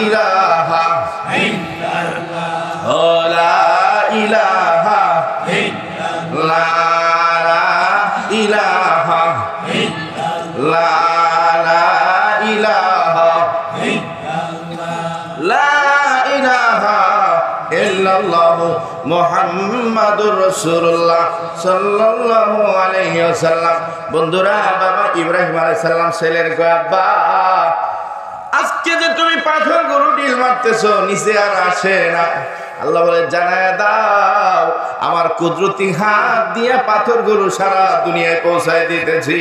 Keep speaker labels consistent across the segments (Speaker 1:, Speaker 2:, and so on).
Speaker 1: ইলাহা ইল্লাল্লাহ লা ইলাহা ইল্লাল্লাহ লা ইলাহা ইল্লাল্লাহ লা ইলাহা ইল্লাল্লাহ লা ইলাহা ইল্লাল্লাহ মুহাম্মাদুর রাসূলুল্লাহ সাল্লাল্লাহু আলাইহি ওয়াসাল্লাম। বন্ধুরা, বাবা ইব্রাহিম আলাইহিস সালাম ছেলের কয়, আব্বা আজকে যে তুমি পাথর গরু ঢিল মারতেছো, নিচে আর আসে না। আল্লাহ বলে, জানায় দাও আমার কুদরতি হাত দিয়ে পাথর গরু সারা দুনিয়ায় পৌঁছায় দিতেছি।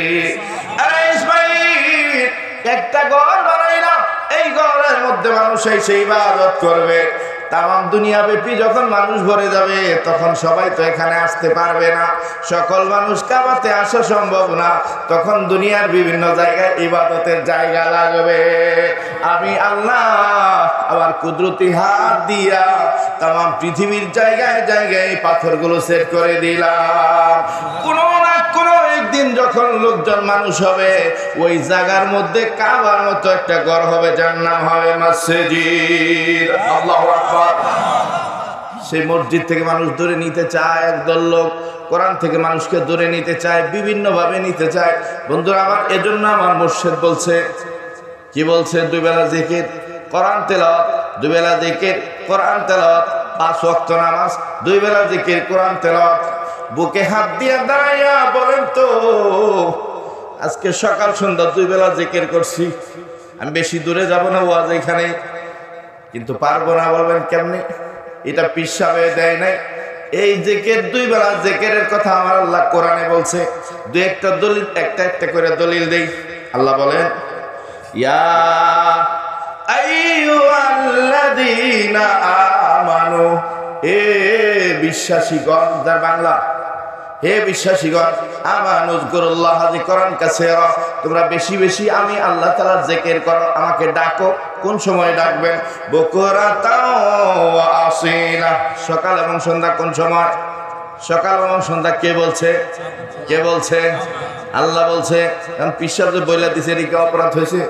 Speaker 1: আরে ইসমাঈল, একটা ঘর বানাইলা, এই ঘরের মধ্যে মানুষ এসে ইবাদত করবে। তামাম দুনিয়া ব্যাপী যখন মানুষ ভরে যাবে, তখন সবাই তো এখানে আসতে পারবে না, সকল মানুষ কাবাতে আসা সম্ভব না। তখন দুনিয়ার বিভিন্ন জায়গায় ইবাদতের জায়গা লাগবে। আমি আল্লাহ আমার কুদরতি হাত দিয়া তামাম পৃথিবীর জায়গায় জায়গায় পাথরগুলো সেট করে দিলাম। কোনো না কোনো একদিন যখন লোকজন মানুষ হবে, ওই জায়গার মধ্যে কাবার মতো একটা ঘর হবে, যার নাম হবে মসজিদ। আল্লাহু আকবার। সেই মসজিদ থেকে মানুষ দূরে নিতে চায় একদল লোক, কোরআন থেকে মানুষকে দূরে নিতে চায়, বিভিন্ন ভাবে নিতে চায়। বন্ধুরা আমার, এজন্য আমার মুর্শিদ বলছে, কি বলছে? দুই বেলা জিকির, কোরআন তেলাওয়াত, দুই বেলা জিকির, কোরআন তেলাওয়াত, 5 ওয়াক্ত নামাজ, দুই বেলা জিকির, কোরআন তেলাওয়াত। বুকে হাত দিয়ে দাঁড়াইয়া বলেন তো, আজকে সকাল সন্ধ্যা দুই বেলা জিকির করছি, আমি বেশি দূরে যাব না ওয়াজ এখানে, কিন্তু পারবো না। বলবেন কেমনে? এটা পীর সাহেব দেয় নাই। এই জিকির, দুই বেলা জিকিরের কথা আমার আল্লাহ কোরআনে বলছে। দুই একটা দলিল, একটা একটা করে দলিল দেই। আল্লাহ বলেন, ইয়া আইয়ুহাল্লাযীনা আমানু, এ বিশ্বাসীগণ, যার বাংলা, হে বিশ্বাসীগণ, আমানুযকুরুল্লাহ যিকরান কাসীরা, তোমরা বেশি বেশি আমি আল্লাহ তাআলার জিকির করো, আমাকে ডাকো। কোন সময় ডাকবেন? বুকুরাতাও ওয়া আসীলা, সকাল এবং সন্ধ্যা। কোন সময়? সকাল এবং সন্ধ্যা। কে বলছে? কে বলছে? আল্লাহ বলছে। কারণ পিসাব যে বইলা দিছে, এর কি অপরাধ হয়েছে?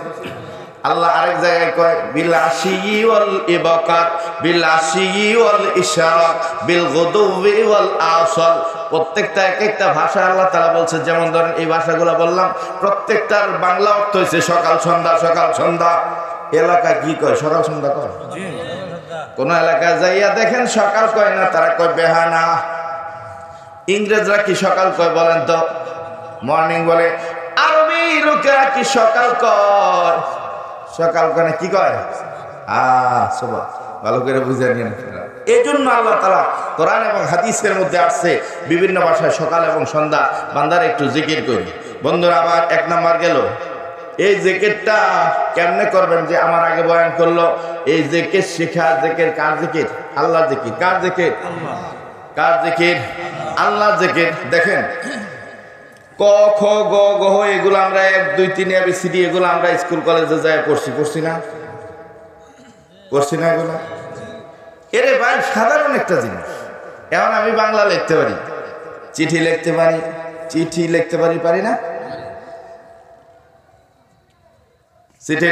Speaker 1: আল্লাহ আরেক জায়গায় কয়, বিল আশিয়ি ওয়াল ইবকার, বিল আশিয়ি ওয়াল ইশরাক, বিল গুদুবি ওয়াল আসাল। প্রত্যেকটা এক একটা ভাষা আল্লাহ তাআলা বলছে। যেমন ধরেন এই ভাষাগুলো বললাম, প্রত্যেকটার বাংলা অর্থ হয়েছে সকাল সন্ধ্যা, সকাল সন্ধ্যা। এলাকা কি কয়? সকাল সন্ধ্যা কয়। কোন এলাকায় যাইয়া দেখেন সকাল কয় না, তারা কয় বেহানা। ইংরেজরা কি সকাল কয় বলেন তো? মর্নিং বলে। আরবি লোকেরা কি সকাল কয়? সকাল কয় না, কি কয়? সুবহান, ভালো করে বুঝে নিন। এই জন্য আল্লাহ তাআলা কোরআন এবং হাদিসের মধ্যে আসছে বিভিন্ন ভাষায় সকাল এবং সন্ধ্যা বান্দার একটু জিকির করি। বন্ধুরা আমার, 1 নাম্বার গেল। এই জিকিরটা কেমনে করবেন? যে আমার আগে বয়ান করলো, এই জিকির শিখা, জিকির কার জিকির? আল্লাহ জিকির। কার জিকির? কার জিকির? আল্লাহ জিকির। দেখেন, ক খ গ ঘ এগুলো আমরা 1 2 3 ABCD এগুলো আমরা স্কুল কলেজে যাই পড়ছি না? পড়ছি না এগুলো? এরে ভাই, সাধারণ একটা জিনিস। এখন আমি বাংলা লিখতে পারি, চিঠি লিখতে পারি, চিঠি লিখতে পারি, পারি না? চিঠি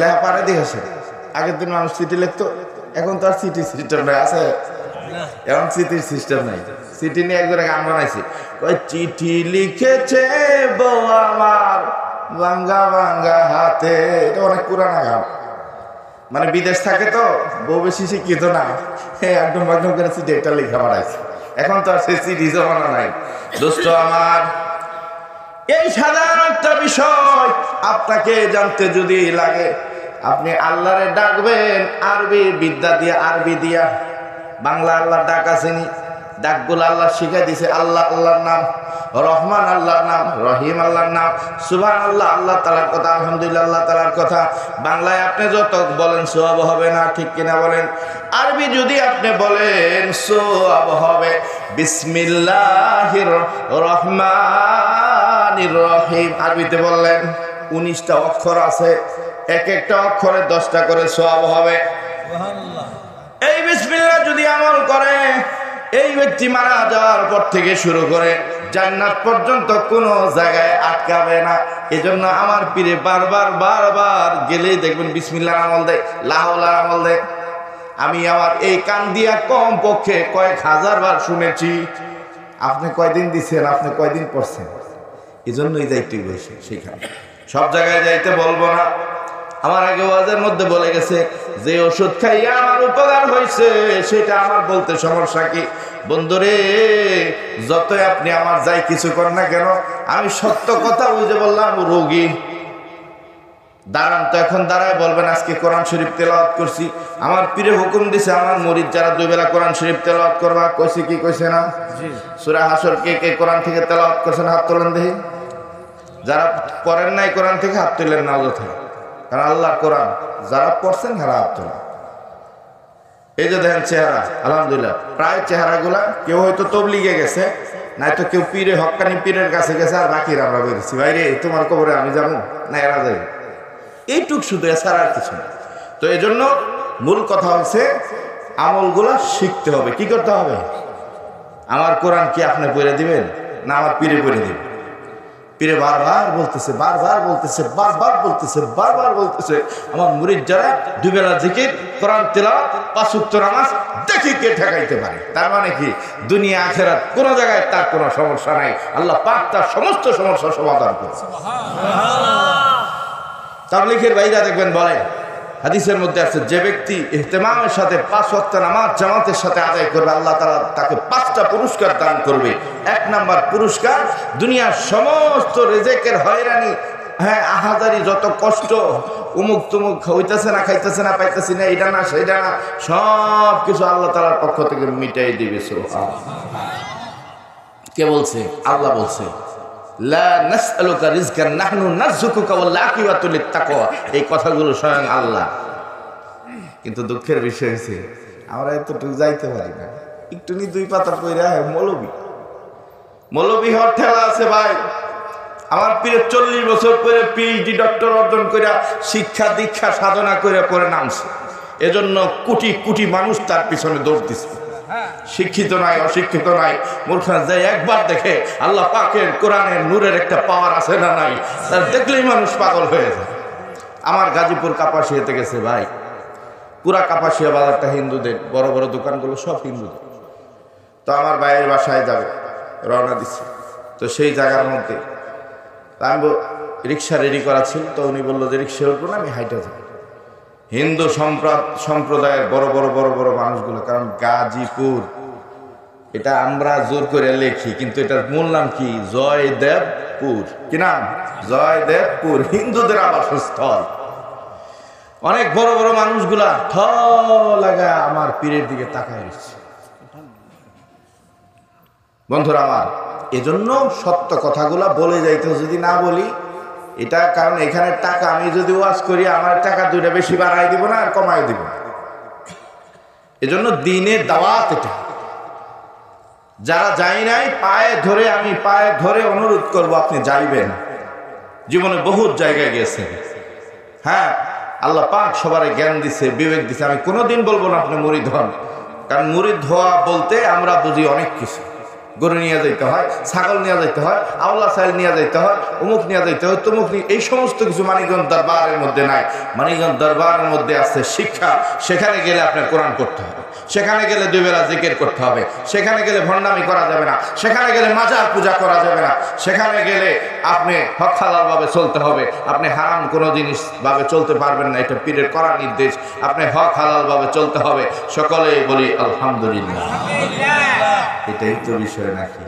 Speaker 1: লেখা পারে দেখেছে। আগের দিন মানুষ চিঠি লিখতো, এখন তো আর চিঠি সিস্টেম নাই। আছে এখন চিঠির সিস্টেম নাই। চিঠি নিয়ে একজনে গান বানাইছে, ওই চিঠি লিখেছে বউ আমার ভাঙ্গা ভাঙ্গা হাতে। এটা অনেক পুরানা গান, মানে বিদেশ থাকে তো, বউ বেশি শিক্ষিত না, একদম একদম করে চিঠি একটা লেখা বানাইছে। এখন তো আর সে চিঠি জমানা নাই। দোস্ত আমার, এই সাধারণ একটা বিষয় আপনাকে জানতে যদি লাগে, আপনি আল্লাহরে ডাকবেন আরবি বিদ্যা দিয়া, আরবি দিয়া। বাংলা আল্লাহ ডাক আসেনি, ডাকগুলো আল্লাহ শিখাই দিছে। আল্লাহ আল্লাহর নাম, রহমান আল্লাহর নাম, রহিম আল্লাহর নাম, সুবহানাল্লাহ আল্লাহ তাআলার কথা, আলহামদুলিল্লাহ আল্লাহ তাআলার কথা। বাংলায় আপনি যত বলেন সওয়াব হবে না, ঠিক কিনা বলেন? আরবি যদি আপনি বলেন সওয়াব হবে। বিসমিল্লাহির রহমানির রহিম আরবিতে বললেন, 19টা অক্ষর আছে, এক একটা অক্ষরে 10টা করে সওয়াব হবে। সুবহানাল্লাহ। এই বিসমিল্লাহ যদি আমল করে, এই ব্যক্তি মারা যাওয়ার পর থেকে শুরু করে জান্নাত পর্যন্ত কোনো জায়গায় আটকাবে না। এজন্য আমার পীরে বারবার গেলেই দেখবেন বিসমিল্লাহর আমল দেয়, লা হাওলার আমল দেয়। আমি আমার এই কান দিয়া কম পক্ষে কয়েক হাজার বার শুনেছি। আপনি কয়দিন দিচ্ছেন, আপনি কয়দিন পড়ছেন? এই জন্যই যাইতে বসে সেখানে, সব জায়গায় যাইতে বলবো না। আমার আগে ওয়াজের মধ্যে বলে গেছে যে ওষুধ খাইয়া আমার উপকার হয়েছে সেটা আমার বলতে সমস্যা কি? বন্ধুরে, যতই আপনি আমার যাই কিছু করেন না কেন, আমি সত্য কথা বুঝে বললাম রোগী। দাঁড়ান তো, এখন দাঁড়ায় বলবেন আজকে কোরআন শরীফ তেলাওয়াত করছি। আমার পীরে হুকুম দিছে আমার মুরিদ যারা 2 বেলা কোরআন শরীফ তেলাওয়াত করবা। কইছে কি কইছে না? সূরা হাসর কে কে কোরআন থেকে তেলাওয়াত করছেন হাত তোলেন দেখি। যারা পড়েন নাই কোরআন থেকে হাত তুলেন না অযথা, কারণ আল্লাহর কোরআন যারা পড়ছেন তারা হাত তোলেন। এই যে দেখেন চেহারা, আলহামদুলিল্লাহ প্রায় চেহারাগুলা কেউ হয়তো তবলিগে গেছে, নয়তো কেউ পীরে হক্কানি পীরের কাছে গেছে, আর বাকিরা আমরা বেরিয়েছি ভাইরে তোমার কবরে আমি যাবো না, এরা যাই এইটুক শুধু, এছাড়া আর কিছু না। তো এই জন্য মূল কথা হচ্ছে আমলগুলা শিখতে হবে। কি করতে হবে? আমার কোরআন কি আপনি পড়ে দিবেন না আমার পীরে পড়ে দিবেন? পীরে বারবার বলতেছে আমার মুরিদ যারা 2 বেলা জিকির, কোরআন তেলাওয়াত, 5 ওয়াক্ত নামাজ, দেখি কে ঠেকাইতে পারে। তার মানে কি দুনিয়া আখিরাত কোনো জায়গায় তার কোনো সমস্যা নাই, আল্লাহ পাক তার সমস্ত সমস্যার সমাধান করেছে। তাবলীগের ভাইরা দেখবেন বলে, হাদিসের মধ্যে আছে যে ব্যক্তি ইহতিমামের সাথে 5 ওয়াক্ত নামাজ জামাতের সাথে আদায় করবে, আল্লাহ তাআলা তাকে 5টা পুরস্কার দান করবে। 1 নাম্বার পুরস্কার, দুনিয়ার সমস্ত রিজিকের হয়রানি, হ্যাঁ আহাজারি, যত কষ্ট, উমুক তুমুক হইতেছে না, খাইতেছে না, পাইতেছি না, এটা না সেটা না, সব কিছু আল্লাহ তাআলার পক্ষ থেকে মিটাই দিবে। সুবহানাল্লাহ। কে বলছে? আল্লাহ বলছে, লা নাসআলুকা রিজকান নাহনু নারযুকুকা ওয়াল আকিবাতু লিত্তাকওয়া। এই কথাগুলো স্বয়ং আল্লাহ। কিন্তু দুঃখের বিষয় হচ্ছে আমরা এতটুকু যাইতে পারি না। একটু নি 2 পাতা পয়রা মৌলবী হওয়ার ঠেলা আছে ভাই। আমার পীরের 40 বছর পরে পিএইচডি ডক্টর অর্জন করে শিক্ষা দীক্ষা সাধনা করে পরে নামছে। এজন্য কোটি কোটি মানুষ তার পিছনে দৌড় দিচ্ছে। শিক্ষিত নাই, অশিক্ষিত নাই, মূর্খ যায় একবার দেখে আল্লাহ পাকের কোরআনের নূরের একটা পাওয়ার আছে না নাই, তার দেখলেই মানুষ পাগল হয়ে যায়। আমার গাজীপুর কাপাসিয়াতে গেছে ভাই, পুরা কাপাসিয়া বাজারটা হিন্দুদের, বড় বড় দোকানগুলো সব হিন্দুদের। তো আমার ভাইয়ের বাসায় যাবে, রওনা দিচ্ছে। তো সেই জায়গার মধ্যে আমি রিক্সা রেডি করা ছিল, তো উনি বললো যে রিক্সা উঠবো না, আমি হাইটা যাবো। হিন্দু সম্প্রদায়ের বড় বড় মানুষগুলো, কারণ গাজীপুর এটা আমরা জোর করে লেখি, কিন্তু এটার মূল নাম কি? জয়দেবপুর। কি নাম? জয়দেবপুর, হিন্দুদের আবাসস্থল। অনেক বড় বড় মানুষগুলা লাগা আমার পীরের দিকে তাকায় রয়েছে। বন্ধুরা আমার, এজন্য সত্য কথাগুলা বলে যাইতে, যদি না বলি এটা, কারণ এখানে টাকা আমি যদি ওয়াজ করি আমার টাকা 2টা বেশি বাড়াই দিব না আর কমাই দিব না। এজন্য দিনের দাওয়াত এটা। যারা যাই নাই আমি পায়ে ধরে অনুরোধ করব আপনি যাইবেন। জীবনে বহুত জায়গায় গেছেন, হ্যাঁ আল্লাহ পাক সবার জ্ঞান দিছে, বিবেক দিছে। আমি কোনোদিন বলবো না আপনি মুরিদ হন, কারণ মুরিদ হওয়া বলতে আমরা বুঝি অনেক কিছু। গরু নিয়ে যাইতে হয়, ছাগল নিয়ে যাইতে হয়, আওলা চাইল নিয়ে যাইতে হয়, অমুক নিয়ে যাইতে হয়, তমুক নিয়ে, এই সমস্ত কিছু মানিকগঞ্জ দরবারের মধ্যে নাই। মানিকগঞ্জ দরবারের মধ্যে আছে শিক্ষা। সেখানে গেলে আপনার কোরআন করতে হবে, সেখানে গেলে 2 বেলা জিকির করতে হবে, সেখানে গেলে ভণ্ডামি করা যাবে না, সেখানে গেলে মাজার পূজা করা যাবে না, সেখানে গেলে আপনি হক হালাল ভাবে চলতে হবে। আপনি হারাম কোনো জিনিস ভাবে চলতে পারবেন না, এটা পীরের করা নির্দেশ। আপনি হক হালাল ভাবে চলতে হবে। সকলেই বলি আলহামদুলিল্লাহ। এটাই তো বিষয় নাকি?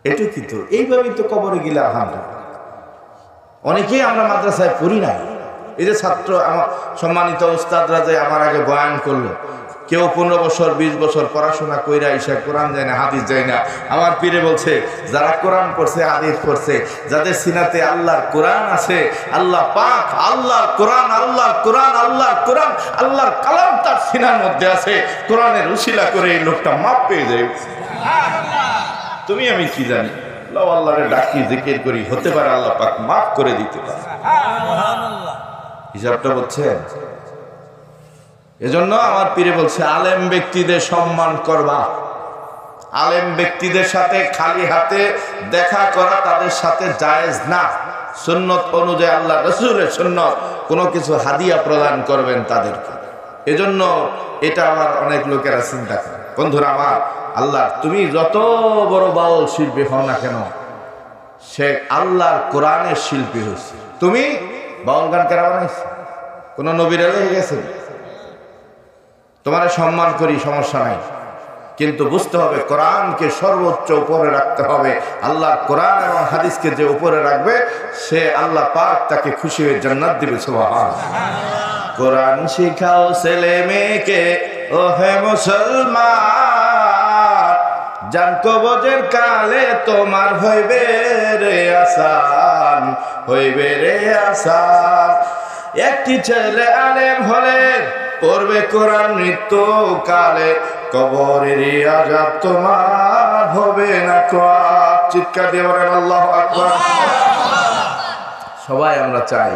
Speaker 1: এটা কি? তো এইভাবেই তো কবরে গেলে আলহামদুলিল্লাহ। অনেকেই আমরা মাদ্রাসায় পড়ি নাই। এই যে ছাত্র, আমার সম্মানিত উস্তাদরা যে আমার আগে বয়ান করলো, কেউ 15 বছর 20 বছর পড়াশোনা কইরা ইসা কোরআন যায় না, হাদিস যায় না। আমার পীরে বলছে যারা কোরআন পড়ছে, হাদিস পড়ছে, যাদের সিনাতে আল্লাহর কোরআন আছে, আল্লাহ পাক আল্লাহর কোরআন, আল্লাহর কোরআন, আল্লাহর কোরআন, আল্লাহর কালাম তার সিনার মধ্যে আছে, কোরআনের উসিলা করে এই লোকটা মাপ পেয়ে যায়। তুমি আমি কি জানি, আল্লাহরে ডাকি জিকির করি, হতে পারে আল্লাহ পাক মাফ করে দিতে পারে। হিসাবটা বলছেন। এজন্য আমার পীরে বলছে আলেম ব্যক্তিদের সম্মান করবা, আলেম ব্যক্তিদের সাথে খালি হাতে দেখা করা তাদের সাথে জায়েজ না। সুন্নত অনুযায়ী আল্লাহ রাসূলের সুন্নত কোনো কিছু হাদিয়া প্রদান করবেন তাদেরকে। এজন্য এটা আমার অনেক লোকেরা চিন্তা করে। বন্ধুরা আমার, আল্লাহ তুমি যত বড় বাউল শিল্পী হও না কেন, সে আল্লাহর কোরআনের শিল্পী হয়েছে। তুমি বাউল গান কেন বানাইছ? কোন নবীর হয়ে গেছে? তোমার সম্মান করি, সমস্যা নাই, কিন্তু বুঝতে হবে কোরআনকে সর্বোচ্চ উপরে রাখতে হবে। আল্লাহর কোরআন এবং হাদিসকে যে উপরে রাখবে সে আল্লাহ পাক তাকে খুশি হয়ে জান্নাত দিবে। সুবহানাল্লাহ। কোরআন শিখাও ছেলে মেয়েকে, ও হে মুসলমান, জান কবজের কালে তোমার হইবে রে আসান, হইবে রে আসান। একটি ছেলে আলেম হলে পড়বে কোরআন মৃত্যু কালে, কবরের আযাব তোমার হবে না কোয়াব। চিৎকার দিয়ে বলেন আল্লাহু আকবার। সবাই আমরা চাই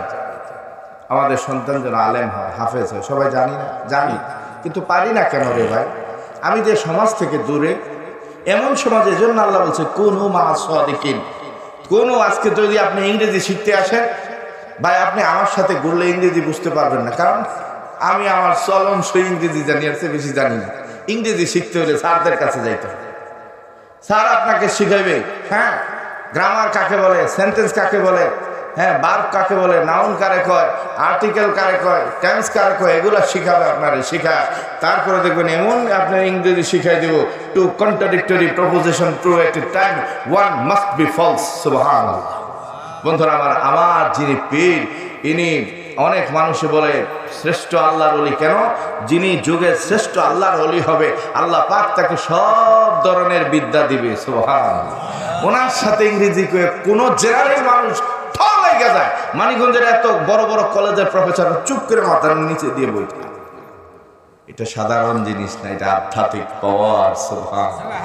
Speaker 1: আমাদের সন্তান যেন আলেম হয়, হাফেজ হয়। সবাই জানি না, জানি, কিন্তু পারি না কেন রে ভাই? আমি যে সমাজ থেকে দূরে, এমন সমাজের জন্য আল্লাহ বলছে কুনু মা'আস সাদিকিন। কোন আজকে যদি আপনি ইংরেজি শিখতে আসেন ভাই, আপনি আমার সাথে ঘুরলে ইংরেজি বুঝতে পারবেন না, কারণ আমি আমার চলন সই ইংরেজি জানি, আর চেয়ে বেশি জানি না। ইংরেজি শিখতে হলে স্যারদের কাছে যাইতে হবে, স্যার আপনাকে শিখাইবে। হ্যাঁ, গ্রামার কাকে বলে, সেন্টেন্স কাকে বলে, হ্যাঁ, ভার্ব কাকে বলে, নাউন কারে কয়, আর্টিকেল কারে কয়, টেন্স কারে কয়, এগুলা শিখাবে আপনারে। শিখায় তারপরে দেখবেন এমন আপনার ইংরেজি শিখাই দেব, two contradictory proposition two at a time one must be false. সুবহানাল্লাহ। বন্ধুরা আমার যিনি পীর, ইনি অনেক মানুষে বলে শ্রেষ্ঠ আল্লাহর ওলি। কেন? যিনি যুগের শ্রেষ্ঠ আল্লাহর ওলি হবে, আল্লাহ পাক তাকে সব ধরনের বিদ্যা দিবে। সুবহানাল্লাহ। ওনার সাথে ইংরেজি কয়ে কোন জেনারেল মানুষ ঠকে যায়। মানিকগঞ্জের এত বড় বড় কলেজের প্রফেসর চুপ করে মাথার নিচে দিয়ে বই থাকে। এটা সাধারণ জিনিস না, এটা আধ্যাত্মিক পাওয়ার। সুবহানাল্লাহ।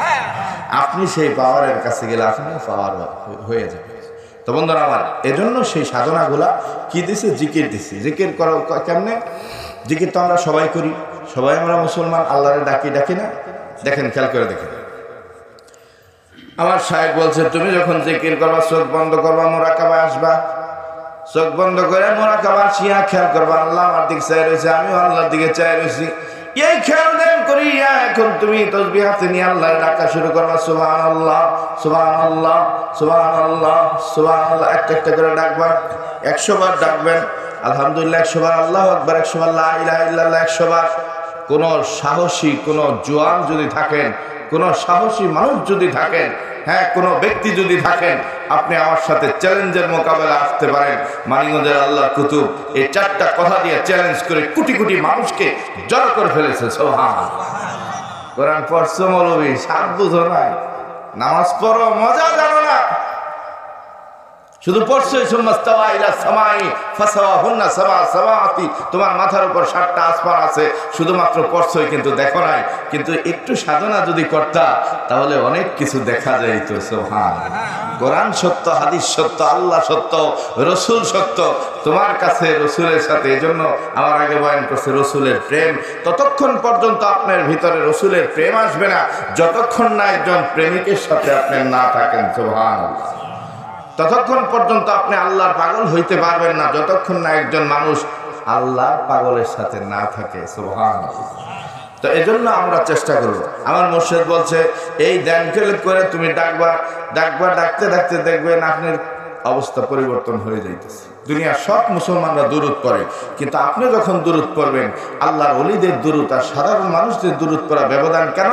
Speaker 1: আপনি সেই পাওয়ারের কাছে গেলে আপনিও পাওয়ার হয়ে যাবে। তো বন্ধুরা আমার, এজন্য সেই সাধনাগুলা কি দিছে? জিকির দিছে। জিকির করো কেমনে? জিকির তো আমরা সবাই করি, সবাই আমরা মুসলমান, আল্লাহরে ডাকি না? দেখেন, খেয়াল করে দেখেন। আমার শায়েখ বলছে তুমি যখন জিকির করবা চোখ বন্ধ করবা, মুরাকাবায় আসবা। চোখ বন্ধ করে মুরাকাবা আসিয়া খেয়াল করবা আল্লাহ আমার দিকে চাই রয়েছে, আমিও আল্লাহর দিকে চাই রয়েছি। এই খেয়াল দেন করিয়া এখন তুমি তাসবিহ হাতে নিয়ে আল্লাহর ডাকা শুরু করবা। সুবহানাল্লাহ, সুবহানাল্লাহ, সুবহানাল্লাহ, সুবহানাল্লাহ। একটা করে ডাকবা, 100 বার ডাকবেন। আলহামদুলিল্লাহ 100 বার, আল্লাহু আকবার 100 বার, লা ইলাহা ইল্লাল্লাহ 100 বার। কোন সাহসী কোন জওয়ান যদি থাকেন, কোন সাহসী মানুষ যদি থাকেন, হ্যাঁ, কোন ব্যক্তি যদি থাকেন, আপনি আমার সাথে চ্যালেঞ্জের মোকাবেলা আসতে পারেন। মানিকগঞ্জের আল্লাহর কুতুব এই 4টা কথা দিয়ে চ্যালেঞ্জ করে কোটি কোটি মানুষকে জড়ো করে ফেলেছে। সুবহানাল্লাহ। কোরআন পড়ছো মৌলবী, সাত বুঝো নাই, নামাজ পড়ো মজা জানো না, শুধু পড়ছোই। সুম্মাস্তাওয়া ইলা সামাই ফাসাওয়াহুন্না সাবআ সামাওয়াতি, তোমার মাথার উপর 7টা আসমান আছে, শুধুমাত্র পড়ছোই, কিন্তু দেখো নাই। কিন্তু একটু সাধনা যদি করতা তাহলে অনেক কিছু দেখা যাইত। সুবহানাল্লাহ। কোরআন সত্য, হাদিস সত্য, আল্লাহ সত্য, রসুল সত্য, তোমার কাছে রসুলের সাথে। এজন্য আমার আগে বয়ান করছে রসুলের প্রেম। ততক্ষণ পর্যন্ত আপনার ভিতরে রসুলের প্রেম আসবে না যতক্ষণ না একজন প্রেমিকের সাথে আপনি না থাকেন। সুবহানাল্লাহ। ততক্ষণ পর্যন্ত আপনি আল্লাহর পাগল হইতে পারবেন না যতক্ষণ না একজন মানুষ আল্লাহর পাগলের সাথে না থাকে। সুবহানাল্লাহ। তো এজন্য আমরা চেষ্টা করব। আমার মুর্শিদ বলছে এই ধ্যান করে তুমি ডাকবা, ডাকতে ডাকতে দেখবেন আপনার অবস্থা পরিবর্তন হয়ে যাইতেছে। দুনিয়ার সব মুসলমানরা দুরূদ পড়ে, কিন্তু আপনি যখন দুরূদ পড়বেন, আল্লাহর ওলিদের দুরূদ আর সাধারণ মানুষদের দুরূদ পড়া ব্যবধান কেন?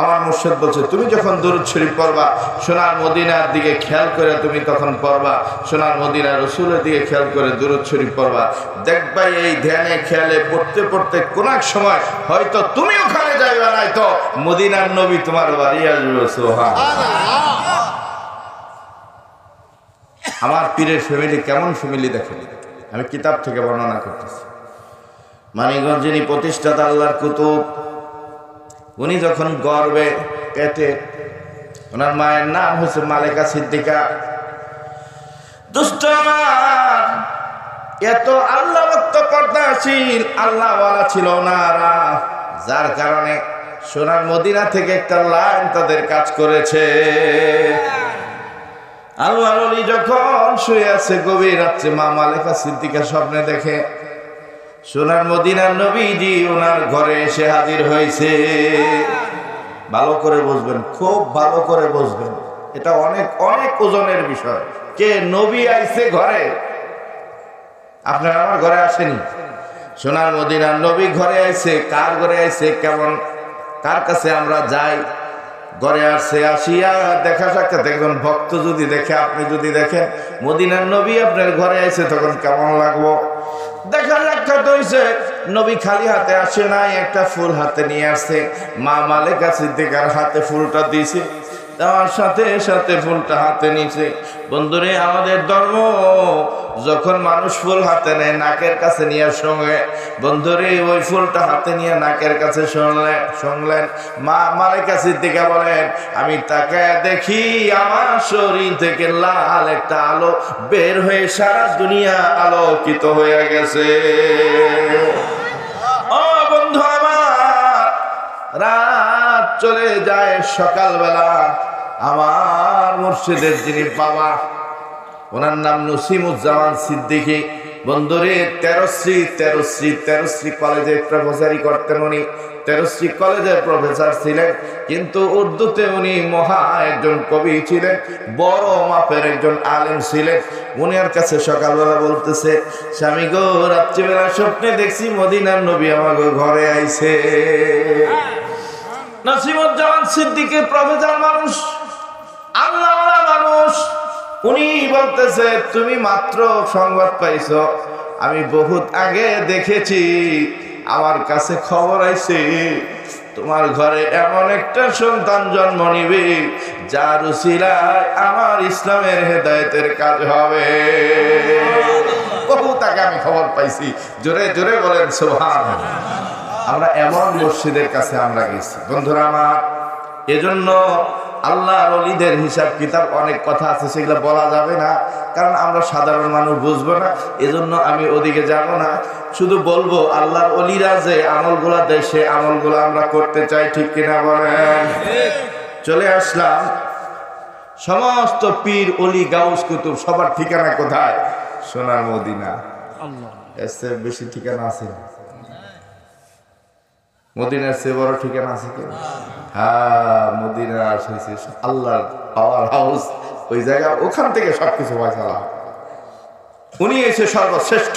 Speaker 1: আমার মুর্শিদ বলছে তুমি যখন দুরূদ শরীফ পড়বা, সোনার মদিনার দিকে খেয়াল করে তুমি তখন পড়বা, সোনার মদিনা রসুলের দিকে খেয়াল করে দুরূদ শরীফ পড়বা, দেখবা এই ধ্যানে খেয়ালে পড়তে পড়তে কোন এক সময় হয়তো তুমি ওখানে যাইবা, নাই তো মদিনার নবী তোমার বাড়ি আসবে। সুবহানাল্লাহ। আমার পীরের ফ্যামিলি কেমন ফ্যামিলি দেখেন, আমি কিতাব থেকে বর্ণনা করতেছি। মানিকগঞ্জ যিনি প্রতিষ্ঠাতা আল্লাহর কুতুব, উনি যখন গর্বে পেটে, ওনার মায়ের নাম হচ্ছে মালেকা সিদ্দিকা। দুষ্ট আমার এত আল্লাহ ভক্ত পর্দাশীল আল্লাহওয়ালা ছিল ওনারা, যার কারণে সোনার মদিনা থেকে একটা লাইন তাদের কাজ করেছে। আল্লাহর ওলি যখন শুয়ে আছে গভীর রাত্রে, মা মালেকা সিদ্দিকা স্বপ্নে দেখে সোনার মদিনার নবীজি ওনার ঘরে এসে হাজির হয়েছে। ভালো করে বুঝবেন, খুব ভালো করে বুঝবেন, এটা অনেক অনেক ওজনের বিষয়। কে নবী আইছে ঘরে? আপনার আমার ঘরে আসেনি। সোনার মদিনার নবী ঘরে আইছে। কার ঘরে আইছে? কেমন, কার কাছে আমরা যাই? ঘরে আসছে, আসিয়া দেখা সাক্ষাৎ একজন ভক্ত যদি দেখে, আপনি যদি দেখেন মদিনার নবী আপনার ঘরে আইছে, তখন কেমন লাগবো? দেখা সাক্ষাৎ হইছে, নবী খালি হাতে আসে নাই, একটা ফুল হাতে নিয়ে আসছে। মা মালেকা সিদ্দিকার হাতে ফুলটা দিয়েছে, দেওয়ার সাথে সাথে ফুলটা হাতে নিছে। বন্ধুরে, আমাদের ধর্ম যখন মানুষ ফুল হাতে নেয় নাকের কাছে নিয়ে সঙ্গে, বন্ধুরে ওই ফুলটা হাতে নিয়ে নাকের কাছে শুনলেন। মা মালেকা সিদ্দিকা বলেন, আমি তাকে দেখি আমার শরীর থেকে লাল একটা আলো বের হয়ে সারা দুনিয়া আলোকিত হয়ে গেছে। ও বন্ধু আমার, রাত চলে যায়, সকালবেলা আমার মুর্শিদের যিনি বাবা, ওনার নাম নসিমুজ্জামান সিদ্দিকী। বন্ধুরে, তেরোশ্রী কলেজে প্রফেসরি করতেন উনি। তেরোশ্রী কলেজের প্রফেসর ছিলেন, কিন্তু উর্দুতে উনি মহা একজন কবি ছিলেন, বড় মাপের একজন আলেম ছিলেন। উনার কাছে সকালবেলা বলতেছে, স্বামী গো, রাত্রিবেলা স্বপ্নে দেখছি মদিনার নবী আমাকে ঘরে আইছে। নসিমুজ্জামান সিদ্দিকী প্রফেসর মানুষ, আল্লাহওয়ালা মানুষ। উনি বলতেছে, তুমি মাত্র সংবাদ পাইছো, আমি বহুত আগে দেখেছি, আমার কাছে খবর আইছে তোমার ঘরে এমন একটা সন্তান জন্ম নিবে যার উসিলায় আমার ইসলামের হেদায়েতের কাজ হবে। বহুত আগে আমি খবর পাইছি। জোরে জোরে বলেন সুবহানাল্লাহ। আমরা এমন মসজিদের কাছে আমরা গেছি বন্ধুরা আমার। এজন্য আল্লাহর ওলিদের হিসাব কিতাব অনেক কথা আছে, সেগুলো বলা যাবে না, কারণ আমরা সাধারণ মানুষ বুঝবো না। এজন্য আমি ওদিকে যাব না, শুধু বলবো আল্লাহর ওলিরা যে আমলগুলা দেয় সে আমলগুলো আমরা করতে চাই, ঠিক কিনা বলেন? চলে আসলাম। সমস্ত পীর ওলি গাউস কুতুব সবার ঠিকানা কোথায়? সোনার মদিনা। এর চেয়ে বেশি ঠিকানা আছে? মদিনার চেয়ে বড় ঠিকানা আছে কি? হ্যাঁ, মদিনা আসছে আল্লাহর পাওয়ার হাউস, ওই জায়গা, ওখান থেকে সবকিছু ফয়সালা। উনি এসে সর্বশ্রেষ্ঠ।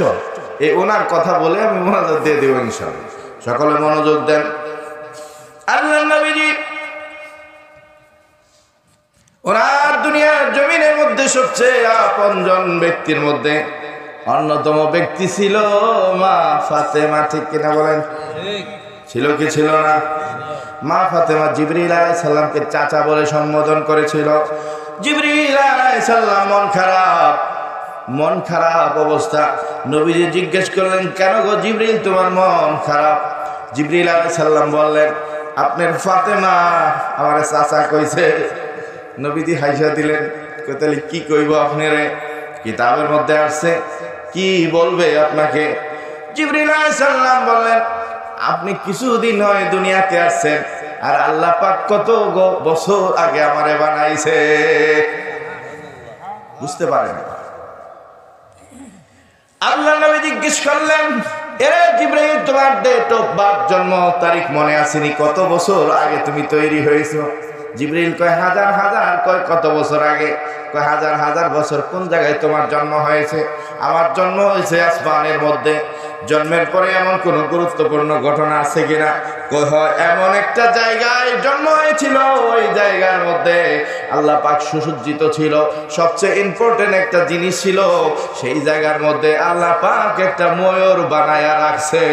Speaker 1: এই ওনার কথা বলে আমি মনোযোগ দিয়ে দেব ইনশাআল্লাহ। সকলে মনোযোগ দেন। আল্লাহর নবীজি ওনার দুনিয়ার জমিনের মধ্যে সবচেয়ে আপনজন ব্যক্তির মধ্যে অন্যতম ব্যক্তি ছিল মা ফাতেমা, ঠিক কিনা বলেন? ছিল কি ছিল না? মা ফাতেমা জিবরিল আলাইহিস সালামকে চাচা বলে সম্বোধন করেছিল। জিবরিল আলাইহিস সালাম মন খারাপ অবস্থা। নবীজি জিজ্ঞেস করলেন, কেন গো জিবরিল, তোমার মন খারাপ? জিবরিল আলাইহিস সালাম বললেন, আপনার ফাতেমা আমার চাচা কইছে। নবীজি হাইসা দিলেন, তাহলে কি কইব আপনারে? কিতাবের মধ্যে আসছে, কি বলবে আপনাকে? জিবরিল আলাইহিস সালাম বললেন, আপনি কিছুদিন হয় দুনিয়াতে আসছেন, আর আল্লাহ পাক কত বছর আগে আমারে বানাইছে। বুঝতে পারেন? আল্লাহ নবী জিজ্ঞেস করলেন, এরে জিবরাইল, তোমার ডেট অফ বার্থ, জন্ম তারিখ মনে আসেনি? কত বছর আগে তুমি তৈরি হয়েছো? জিবরাইল কয় হাজার হাজার। কয় কত বছর আগে? কয় হাজার হাজার বছর। কোন জায়গায় তোমার জন্ম হয়েছে? আমার জন্ম হয়েছে আসমানের মধ্যে। জন্মের পরে এমন কোন গুরুত্বপূর্ণ ঘটনা আছে কিনা? কয় হয়, এমন একটা জায়গায় জন্ম হয়েছিল, ওই জায়গার মধ্যে আল্লাহ পাক সুসজ্জিত ছিল, সবচেয়ে ইম্পর্টেন্ট একটা জিনিস ছিল, সেই জায়গার মধ্যে আল্লাহ পাক একটা ময়ূর বানায়া রাখছে।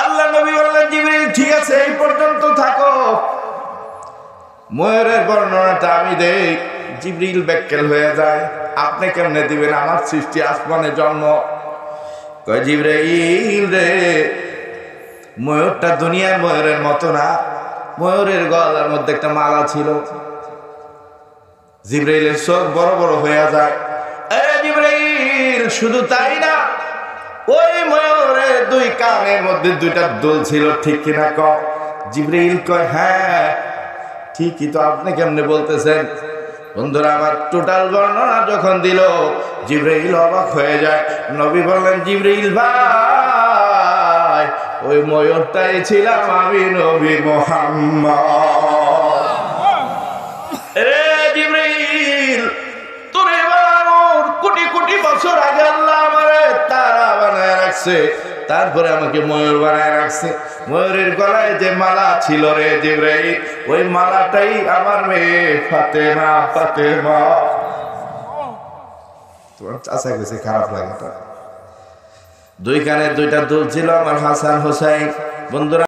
Speaker 1: আল্লাহ নবী বললেন, জিবরিল ঠিক আছে, এই পর্যন্ত থাকো, ময়ূরের বর্ণনাটা আমি দেই। জিবরিল ব্যাকুল হয়ে যায়, আপনি কেমনে দিবেন? আমার সৃষ্টি আসমানে জন্ম। কয় জিবরাইল রে, ময়ূরটা দুনিয়ার ময়ূরের মতো না, ময়ূরের গলার মধ্যে একটা মালা ছিল। জিবরাইলের চোখ বড় বড় হয়ে যায়। আরে জিবরাইল, শুধু তাই না, ওই ময়ূরের দুই কানের মধ্যে দুইটা দুল ছিল, ঠিক কিনা কও? জিবরাইল কয় হ্যাঁ ঠিকই তো, আপনি কেমনে বলতেছেন? বন্ধুরা আমার, টোটাল বর্ণনা যখন দিল জিবরাইল অবাক হয়ে যায়। নবী বললেন, জিবরাইল ভাই, ওই ময়ূরটাই ছিলাম আমি, নবী মুহাম্মদ। এ জিবরাইল, তোরে বানানোর কোটি কোটি বছর আগে আল্লাহ আমারে তারা বানায় রাখছে, তারপরে আমাকে ময়ূর বানায় রাখছে। ময়ূরের গলায় যে মালা ছিল রে জিবরাইল, ওই মালাটাই আমার মেয়ে ফাতেমা। ফাতেমা, তোমার চাচা গেছে, খারাপ লাগে। দুই কানে দুইটা দুল ছিল আমার হাসান হোসাইন। বন্ধুরা